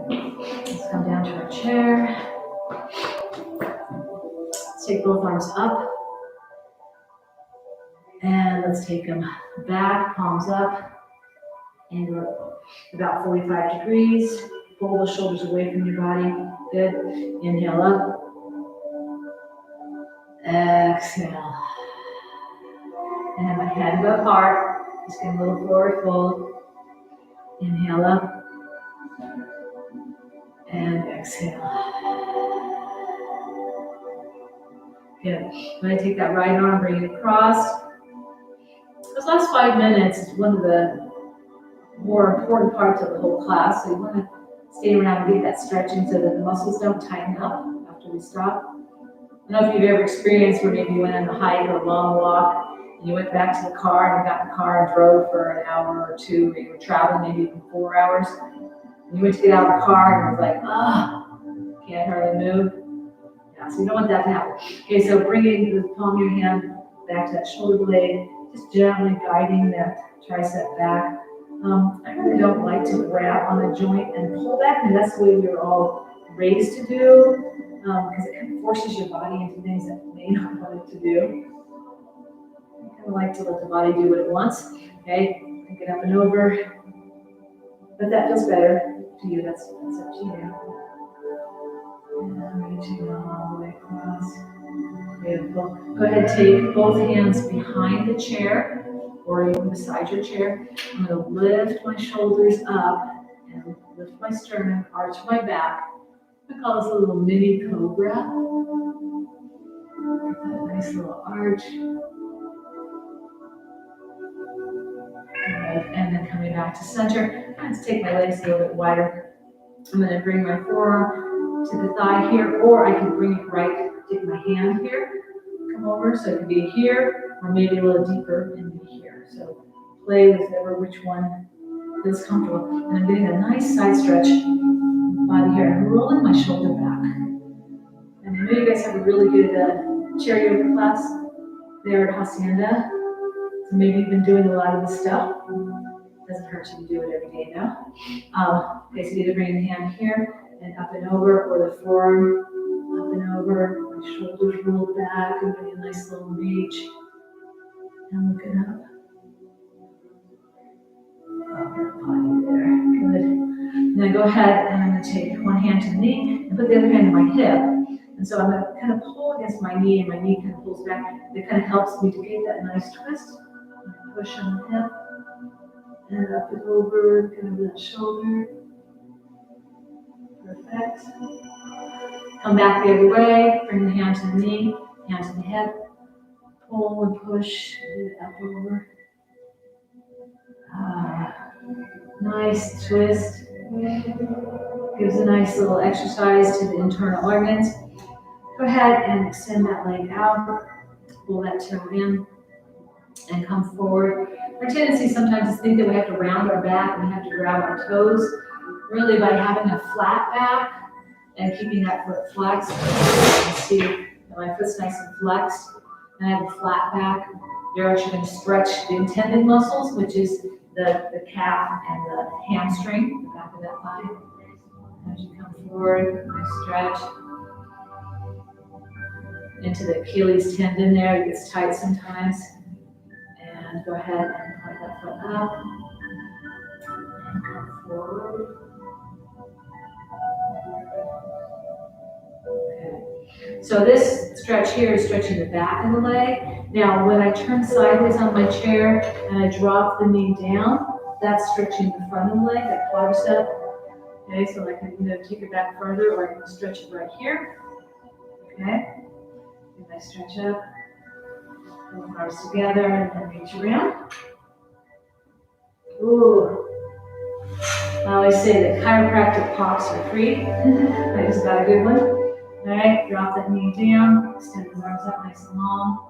Let's come down to our chair. Let's take both arms up. And let's take them back, palms up, and we're about 45 degrees. Pull the shoulders away from your body. Good. Inhale up. Exhale. And have my head above heart. Just get a little forward fold. Inhale up. And exhale. Good. I'm going to take that right arm, bring it across. Those last 5 minutes is one of the more important parts of the whole class. So you want to stay around and get that stretching so that the muscles don't tighten up after we stop. I don't know if you've ever experienced where maybe you went on a hike or a long walk and you went back to the car and you got in the car and drove for an hour or two, or you were traveling maybe even 4 hours. And you went to get out of the car and it was like, Can't hardly move. Yeah, so you don't want that to happen. Okay, so bringing the palm of your hand back to that shoulder blade, just gently guiding that tricep back. I really don't like to grab on the joint and pull back, and that's the way we were all raised to do, because it kind of forces your body into things that may not want it to do. I kind of like to let the body do what it wants. Okay, get up and over. But that feels better to you. That's up to you. And reaching all the way across. Beautiful. Go ahead, take both hands behind the chair or even beside your chair. I'm going to lift my shoulders up and lift my sternum, arch my back. I call this a little mini cobra. Get that nice little arch. Good. And then coming back to center. Let's take my legs a little bit wider. I'm going to bring my forearm to the thigh here, or I can bring it right, take my hand here, come over, so it can be here, or maybe a little deeper and be here. So play with which one feels comfortable. And I'm getting a nice side stretch body here. I'm rolling my shoulder back. And I know you guys have a really good chair yoga class there at Hacienda. So maybe you've been doing a lot of this stuff. Doesn't hurt you to do it every day now. Okay, so either bring the hand here and up and over, or the forearm up and over. My shoulders roll back and give you a nice little reach. And looking up. Upper body there. Good. And then go ahead and I'm going to take one hand to the knee and put the other hand to my hip. And so I'm going to kind of pull against my knee, and my knee kind of pulls back. It kind of helps me to get that nice twist. Push on the hip. And up and over, kind of that shoulder. Perfect. Come back the other way. Bring the hand to the knee, hand to the hip. Pull and push, up over. Nice twist. Gives a nice little exercise to the internal organs. Go ahead and extend that leg out. Pull that toe in and come forward. Our tendency sometimes is to think that we have to round our back and we have to grab our toes. Really, by having a flat back and keeping that foot flexed. You can see that my foot's nice and flexed, and I have a flat back. You're actually going to stretch the intended muscles, which is the calf and the hamstring, the back of that thigh. As you come forward, nice stretch into the Achilles tendon there. It gets tight sometimes. And go ahead and point that foot up and come forward. Okay. So this stretch here is stretching the back of the leg. Now, when I turn sideways on my chair and I drop the knee down, that's stretching the front of the leg, that quadricep. Okay, so I can take it back further, or I can stretch it right here. Okay, and I stretch up, pull the arms together, and then reach around. Ooh. I always say that chiropractic pops are free. I just got a good one. All right, drop that knee down, extend the arms up nice and long.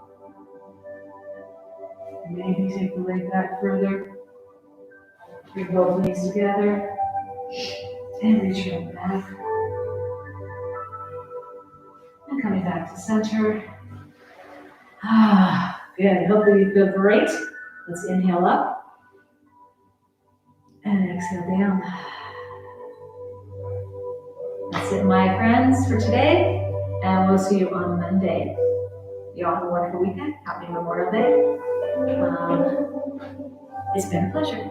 Maybe take the leg back further. Bring both knees together. And reach right back. And coming back to center. Good. Hopefully you feel great. Let's inhale up. And exhale down. That's it, my friends, for today. And we'll see you on Monday. You all have a wonderful weekend. Happy Memorial Day. It's been a pleasure.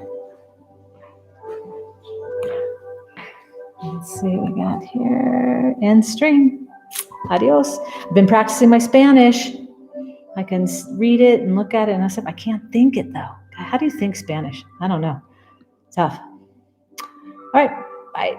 Let's see what we got here. End string. Adios. I've been practicing my Spanish. I can read it and look at it, and I can't think it though. How do you think Spanish? I don't know. Tough. All right. Bye.